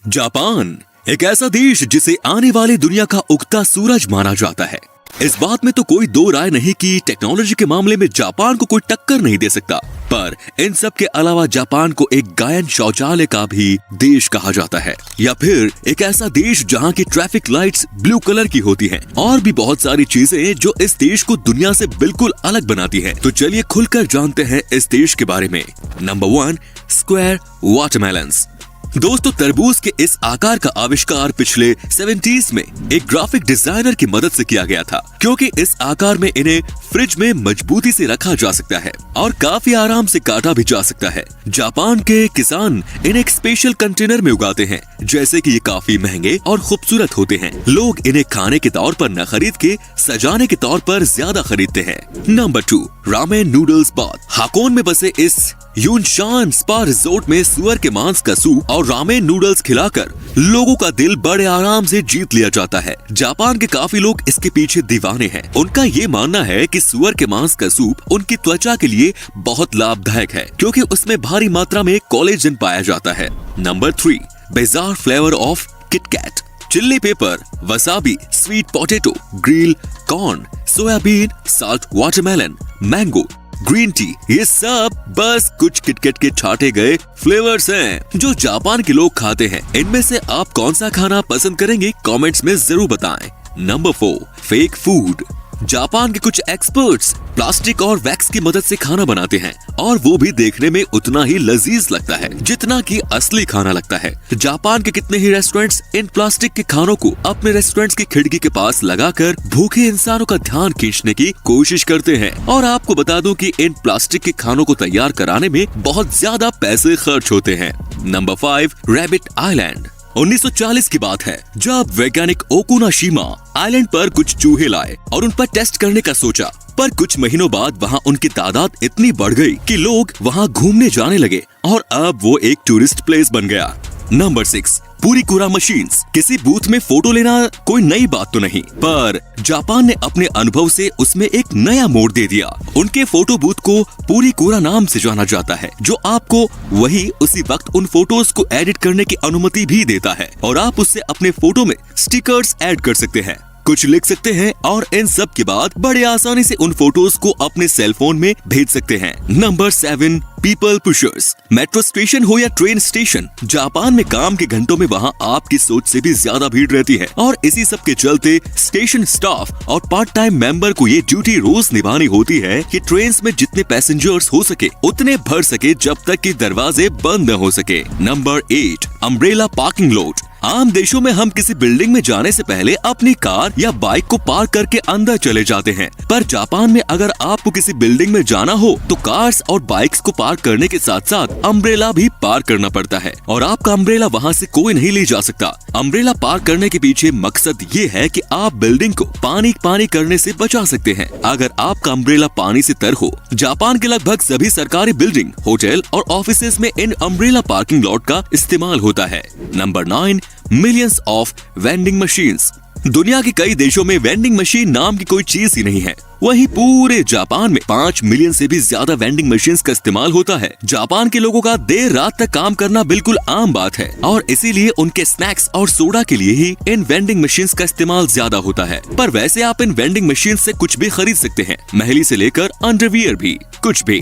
Japan एक ऐसा देश जिसे आने वाली दुनिया का उगता सूरज माना जाता है। इस बात में तो कोई दो राय नहीं कि टेक्नोलॉजी के मामले में जापान को कोई टक्कर नहीं दे सकता। पर इन सब के अलावा जापान को एक गायन शौचालय का भी देश कहा जाता है, या फिर एक ऐसा देश जहां की ट्रैफिक लाइट्स ब्लू कलर की होती हैं, और भी बहुत सारी चीजें जो इस देश को दुनिया से बिल्कुल अलग बनाती हैं। तो चलिए खुलकर जानते हैं इस देश के बारे में। Number 1, square watermelons. दोस्तों, तरबूज के इस आकार का आविष्कार पिछले 70s में एक ग्राफिक डिजाइनर की मदद से किया गया था, क्योंकि इस आकार में इन्हें फ्रिज में मजबूती से रखा जा सकता है और काफी आराम से काटा भी जा सकता है। जापान के किसान इन्हें एक स्पेशल कंटेनर में उगाते हैं, जैसे कि ये काफी महंगे और खूबसूरत होते हैं। लोग इन्हें खाने के तौर पर न खरीद के सजाने के तौर पर ज्यादा खरीदते हैं। Number 2, ramen noodles bath. Hakone में बसे इस यूनशान स्पा रिजोर्ट में सुअर के मांस का सूप और रामेन नूडल्स खिलाकर लोगों का दिल बड़े आराम से जीत लिया जाता है। जापान के काफी लोग इसके पीछे दीवाने हैं। उनका ये मानना है कि सुअर के मांस का सूप उनकी त्वचा के लिए बहुत लाभदायक है, क्योंकि उसमें भारी मात्रा में कोलेजन पाया जाता है। Number 3, bizarre flavour of KitKat. Chilli paper, wasabi, sweet potato, grill corn, soybean, salt watermelon, mango, green tea, ये सब बस कुछ किटकैट के छाटे गए फ्लेवर्स हैं जो जापान के लोग खाते हैं। इनमें से आप कौन सा खाना पसंद करेंगे, कमेंट्स में जरूर बताएं। Number 4, fake food. जापान के कुछ एक्सपर्ट्स प्लास्टिक और वैक्स की मदद से खाना बनाते हैं, और वो भी देखने में उतना ही लजीज लगता है जितना कि असली खाना लगता है। जापान के कितने ही रेस्टोरेंट्स इन प्लास्टिक के खानों को अपने रेस्टोरेंट्स की खिड़की के पास लगाकर भूखे इंसानों का ध्यान खींचने की कोशिश करते हैं। और आपको बता दूं कि इन प्लास्टिक के खानों को तैयार कराने में बहुत ज्यादा पैसे खर्च होते हैं। Number 5, rabbit island. 1940 की बात है, जब वैज्ञानिक ओकुनाशिमा आइलैंड पर कुछ चूहे लाए और उन पर टेस्ट करने का सोचा। पर कुछ महीनों बाद वहाँ उनकी तादाद इतनी बढ़ गई कि लोग वहाँ घूमने जाने लगे और अब वो एक टूरिस्ट प्लेस बन गया। Number 6, Purikura machines. किसी बूथ में फोटो लेना कोई नई बात तो नहीं, पर जापान ने अपने अनुभव से उसमें एक नया मोड़ दे दिया। उनके फोटो बूथ को पुरीकुरा नाम से जाना जाता है, जो आपको वही उसी वक्त उन फोटोज को एडिट करने की अनुमति भी देता है, और आप उससे अपने फोटो में स्टिकर्स ऐड कर सकते हैं, कुछ लिख सकते हैं, और इन सब के बाद बड़े आसानी से उन फोटोज को अपने सेल फोन में भेज सकते हैं। Number 7, people pushers. Metro station हो या ट्रेन स्टेशन, जापान में काम के घंटों में वहाँ आपकी सोच से भी ज्यादा भीड़ रहती है, और इसी सब के चलते स्टेशन स्टाफ और पार्ट टाइम मेंबर को ये ड्यूटी रोज निभानी होती है कि ट्रेन में जितने पैसेंजर्स हो सके उतने भर सके, जब तक कि दरवाजे बंद न हो सके। Number 8, umbrella parking lot. आम देशों में हम किसी बिल्डिंग में जाने से पहले अपनी कार या बाइक को पार्क करके अंदर चले जाते हैं, पर जापान में अगर आपको किसी बिल्डिंग में जाना हो तो कार्स और बाइक्स को पार्क करने के साथ साथ अम्ब्रेला भी पार्क करना पड़ता है, और आपका अम्ब्रेला वहाँ से कोई नहीं ले जा सकता। अम्ब्रेला पार्क करने के पीछे मकसद ये है कि आप बिल्डिंग को पानी करने से बचा सकते हैं अगर आपका अम्ब्रेला पानी से तर हो। जापान के लगभग सभी सरकारी बिल्डिंग, होटल और ऑफिसेज में इन अम्ब्रेला पार्किंग लॉट का इस्तेमाल होता है। Number 9, millions of vending machines. दुनिया के कई देशों में वेंडिंग मशीन नाम की कोई चीज ही नहीं है, वहीं पूरे जापान में 5 मिलियन से भी ज्यादा वेंडिंग मशीन्स का इस्तेमाल होता है। जापान के लोगों का देर रात तक काम करना बिल्कुल आम बात है, और इसीलिए उनके स्नैक्स और सोडा के लिए ही इन वेंडिंग मशीन्स का इस्तेमाल ज्यादा होता है। पर वैसे आप इन वेंडिंग मशीन से कुछ भी खरीद सकते हैं, महली से लेकर अंडरवियर भी, कुछ भी।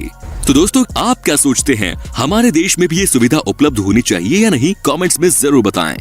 तो दोस्तों, आप क्या सोचते हैं, हमारे देश में भी ये सुविधा उपलब्ध होनी चाहिए या नहीं, कमेंट्स में जरूर बताएं।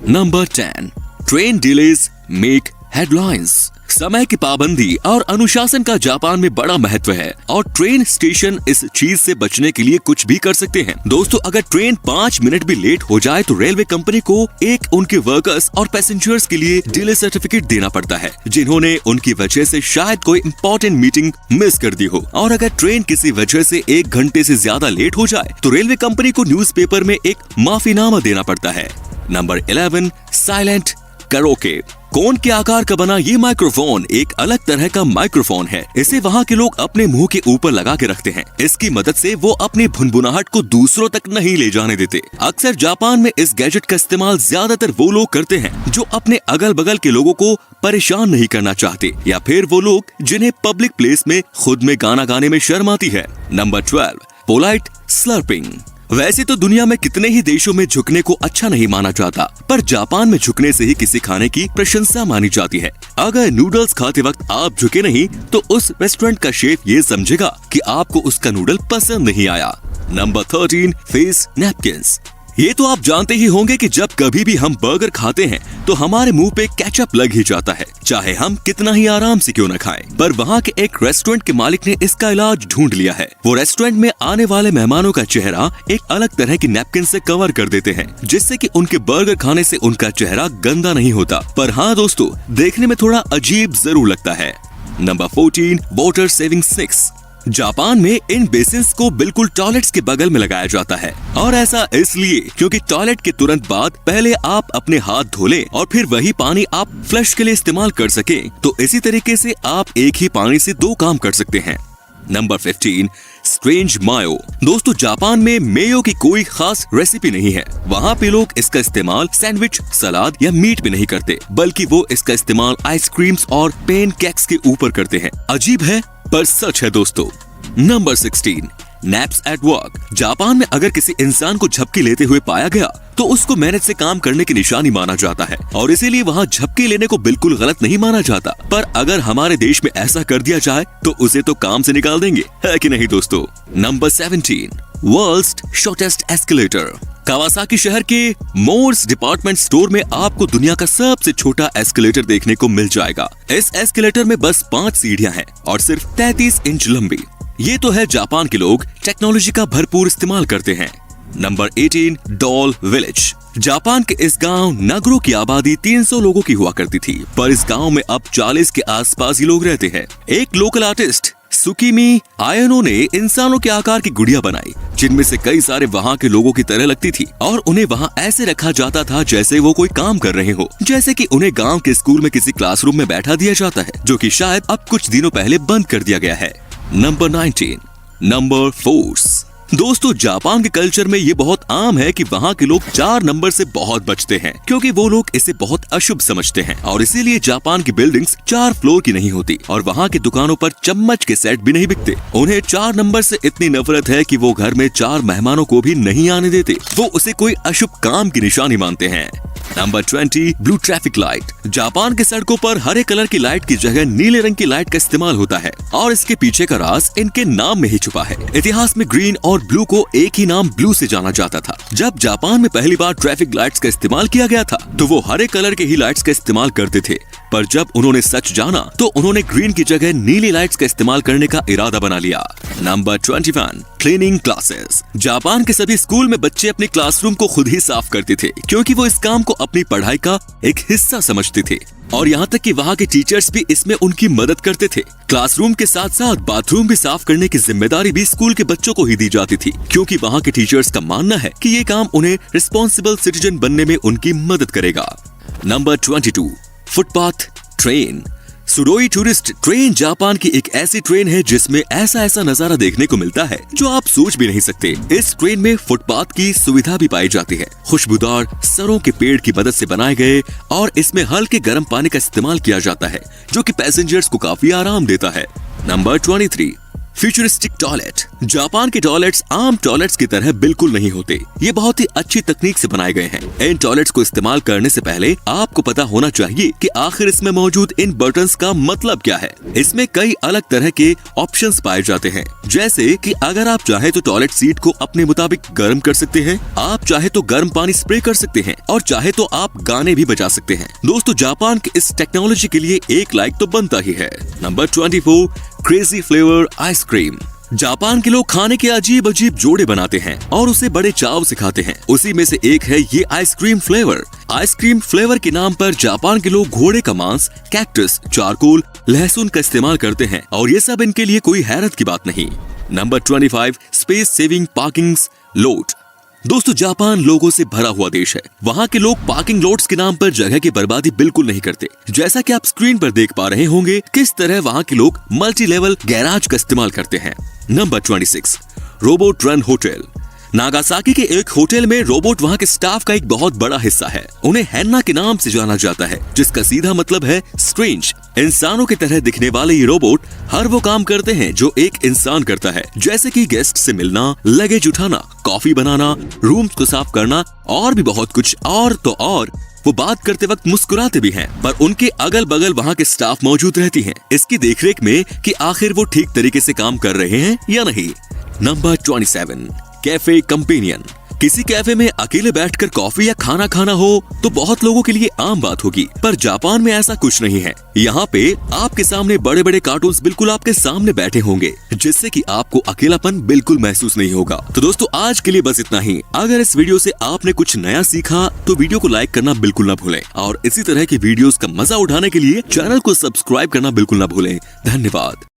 Number 10, train delays make headlines. समय की पाबंदी और अनुशासन का जापान में बड़ा महत्व है, और ट्रेन स्टेशन इस चीज से बचने के लिए कुछ भी कर सकते हैं। दोस्तों, अगर ट्रेन 5 मिनट भी लेट हो जाए तो रेलवे कंपनी को एक उनके वर्कर्स और पैसेंजर्स के लिए डिले सर्टिफिकेट देना पड़ता है, जिन्होंने उनकी वजह से शायद कोई इम्पोर्टेंट मीटिंग मिस कर दी हो। और अगर ट्रेन किसी वजह से 1 घंटे से ज्यादा लेट हो जाए तो रेलवे कंपनी को न्यूज़पेपर में एक माफीनामा देना पड़ता है। Number 11, silent karaoke. कोन के आकार का बना ये माइक्रोफोन एक अलग तरह का माइक्रोफोन है। इसे वहाँ के लोग अपने मुंह के ऊपर लगा के रखते हैं। इसकी मदद से वो अपनी भुनभुनाहट को दूसरों तक नहीं ले जाने देते। अक्सर जापान में इस गैजेट का इस्तेमाल ज्यादातर वो लोग करते हैं जो अपने अगल बगल के लोगों को परेशान नहीं करना चाहते, या फिर वो लोग जिन्हें पब्लिक प्लेस में खुद में गाना गाने में शर्म आती है। Number 12, polite slurping. वैसे तो दुनिया में कितने ही देशों में झुकने को अच्छा नहीं माना जाता, पर जापान में झुकने से ही किसी खाने की प्रशंसा मानी जाती है। अगर नूडल्स खाते वक्त आप झुके नहीं तो उस रेस्टोरेंट का शेफ ये समझेगा कि आपको उसका नूडल पसंद नहीं आया। Number 13, face napkins. ये तो आप जानते ही होंगे कि जब कभी भी हम बर्गर खाते हैं तो हमारे मुंह पे केचप लग ही जाता है, चाहे हम कितना ही आराम से क्यों न खाएं। पर वहाँ के एक रेस्टोरेंट के मालिक ने इसका इलाज ढूंढ लिया है। वो रेस्टोरेंट में आने वाले मेहमानों का चेहरा एक अलग तरह की नैपकिन से कवर कर देते हैं, जिससे कि उनके बर्गर खाने से उनका चेहरा गंदा नहीं होता, पर हाँ दोस्तों, देखने में थोड़ा अजीब जरूर लगता है। Number 14, water saving sticks. Japan में इन बेसिन्स को बिल्कुल टॉयलेट्स के बगल में लगाया जाता है, और ऐसा इसलिए क्योंकि टॉयलेट के तुरंत बाद पहले आप अपने हाथ धो लें और फिर वही पानी आप फ्लश के लिए इस्तेमाल कर सकें। तो इसी तरीके से आप एक ही पानी से 2 काम कर सकते हैं। नंबर 15, स्ट्रेंज मायो। दोस्तों, जापान में मेयो की कोई खास रेसिपी नहीं है। वहाँ पे लोग इसका इस्तेमाल सैंडविच, सलाद या मीट पे नहीं करते, बल्कि वो इसका इस्तेमाल आइसक्रीम्स और पेन केक्स के ऊपर करते हैं। अजीब है पर सच है दोस्तों। Number 16, naps at work. Japan में अगर किसी इंसान को झपकी लेते हुए पाया गया तो उसको मेहनत से काम करने की निशानी माना जाता है, और इसीलिए वहाँ झपकी लेने को बिल्कुल गलत नहीं माना जाता। पर अगर हमारे देश में ऐसा कर दिया जाए तो उसे तो काम से निकाल देंगे, है कि नहीं दोस्तों। Number 17, world's shortest escalator. Kawasaki शहर के मोर्स डिपार्टमेंट स्टोर में आपको दुनिया का सबसे छोटा एस्केलेटर देखने को मिल जाएगा। इस एस्केलेटर में बस 5 सीढ़ियां हैं और सिर्फ 33 इंच लंबी। ये तो है जापान के लोग टेक्नोलॉजी का भरपूर इस्तेमाल करते हैं। Number 18, doll village. जापान के इस गांव नगरो की आबादी 300 लोगों की हुआ करती थी, पर इस गांव में अब 40 के आसपास ही लोग रहते हैं। एक लोकल आर्टिस्ट सुकीमी आयनो ने इंसानों के आकार की गुड़िया बनाई, जिनमें से कई सारे वहाँ के लोगों की तरह लगती थी, और उन्हें वहाँ ऐसे रखा जाता था जैसे वो कोई काम कर रहे हो, जैसे कि उन्हें गांव के स्कूल में किसी क्लासरूम में बैठा दिया जाता है, जो कि शायद अब कुछ दिनों पहले बंद कर दिया गया है। Number 19, number force. दोस्तों, जापान के कल्चर में ये बहुत आम है कि वहाँ के लोग 4 नंबर से बहुत बचते हैं, क्योंकि वो लोग इसे बहुत अशुभ समझते हैं, और इसीलिए जापान की बिल्डिंग्स 4 फ्लोर की नहीं होती, और वहाँ की दुकानों पर चम्मच के सेट भी नहीं बिकते। उन्हें 4 नंबर से इतनी नफरत है कि वो घर में 4 मेहमानों को भी नहीं आने देते। वो उसे कोई अशुभ काम की निशानी मानते हैं। Number 20, blue traffic light. Japan के सड़कों पर हरे कलर की लाइट की जगह नीले रंग की लाइट का इस्तेमाल होता है, और इसके पीछे का राज इनके नाम में ही छुपा है। इतिहास में ग्रीन और ब्लू को एक ही नाम ब्लू से जाना जाता था। जब जापान में पहली बार ट्रैफिक लाइट्स का इस्तेमाल किया गया था तो वो हरे कलर के ही लाइट्स का इस्तेमाल करते थे, पर जब उन्होंने सच जाना तो उन्होंने ग्रीन की जगह नीली लाइट्स का इस्तेमाल करने का इरादा बना लिया। Number 21, cleaning classes. जापान के सभी स्कूल में बच्चे अपने क्लासरूम को खुद ही साफ करते थे, क्योंकि वो इस काम को अपनी पढ़ाई का एक हिस्सा समझते थे, और यहाँ तक कि वहाँ के टीचर्स भी इसमें उनकी मदद करते थे। क्लासरूम के साथ साथ बाथरूम भी साफ करने की जिम्मेदारी भी स्कूल के बच्चों को ही दी जाती थी, क्योंकि वहाँ के टीचर्स का मानना है कि ये काम उन्हें रिस्पॉन्सिबल सिटीजन बनने में उनकी मदद करेगा। Number 22, footpath train. सुडोई टूरिस्ट ट्रेन जापान की एक ऐसी ट्रेन है जिसमें ऐसा नजारा देखने को मिलता है जो आप सोच भी नहीं सकते। इस ट्रेन में फुटपाथ की सुविधा भी पाई जाती है। खुशबूदार सरों के पेड़ की मदद से बनाए गए, और इसमें हल्के गर्म पानी का इस्तेमाल किया जाता है, जो कि पैसेंजर्स को काफी आराम देता है। Number 23, futuristic toilet. जापान के टॉयलेट्स आम टॉयलेट्स की तरह बिल्कुल नहीं होते। ये बहुत ही अच्छी तकनीक से बनाए गए हैं। इन टॉयलेट्स को इस्तेमाल करने से पहले आपको पता होना चाहिए कि आखिर इसमें मौजूद इन बटन्स का मतलब क्या है। इसमें कई अलग तरह के ऑप्शंस पाए जाते हैं, जैसे कि अगर आप चाहे तो टॉयलेट सीट को अपने मुताबिक गर्म कर सकते हैं, आप चाहे तो गर्म पानी स्प्रे कर सकते हैं, और चाहे तो आप गाने भी बजा सकते हैं। दोस्तों, जापान की इस टेक्नोलॉजी के लिए एक लाइक तो बनता ही है। Number 24, crazy flavour ice cream. Japan के लोग खाने के अजीब अजीब जोड़े बनाते हैं और उसे बड़े चाव से खाते हैं। उसी में से एक है ये आइसक्रीम फ्लेवर। आइसक्रीम फ्लेवर के नाम पर जापान के लोग घोड़े का मांस, कैक्टस, चारकोल, लहसुन का इस्तेमाल करते हैं, और ये सब इनके लिए कोई हैरत की बात नहीं। Number 25, space saving parking lot. दोस्तों, जापान लोगों से भरा हुआ देश है। वहाँ के लोग पार्किंग लॉट्स के नाम पर जगह की बर्बादी बिल्कुल नहीं करते। जैसा कि आप स्क्रीन पर देख पा रहे होंगे किस तरह वहाँ के लोग मल्टी लेवल गैराज का इस्तेमाल करते हैं। Number 26, robot run hotel. Nagasaki के एक होटल में रोबोट वहाँ के स्टाफ का एक बहुत बड़ा हिस्सा है। उन्हें हैन्ना के नाम से जाना जाता है, जिसका सीधा मतलब है स्ट्रेंज। इंसानों की तरह दिखने वाले ये रोबोट हर वो काम करते हैं जो एक इंसान करता है, जैसे कि गेस्ट से मिलना, लगेज उठाना, कॉफी बनाना, रूम्स को साफ करना और भी बहुत कुछ। और वो बात करते वक्त मुस्कुराते भी हैं, पर उनके अगल बगल वहाँ के स्टाफ मौजूद रहती हैं, इसकी देखरेख में कि आखिर वो ठीक तरीके से काम कर रहे हैं या नहीं। Number 27, cafe companion. किसी कैफे में अकेले बैठकर कॉफी या खाना खाना हो तो बहुत लोगों के लिए आम बात होगी, पर जापान में ऐसा कुछ नहीं है। यहाँ पे आपके सामने बड़े बड़े कार्टून्स बिल्कुल आपके सामने बैठे होंगे, जिससे कि आपको अकेलापन बिल्कुल महसूस नहीं होगा। तो दोस्तों आज के लिए बस इतना ही। अगर इस वीडियो से आपने कुछ नया सीखा तो वीडियो को लाइक करना बिल्कुल ना भूलें, और इसी तरह की वीडियोस का मजा उठाने के लिए चैनल को सब्सक्राइब करना बिल्कुल ना भूलें। धन्यवाद।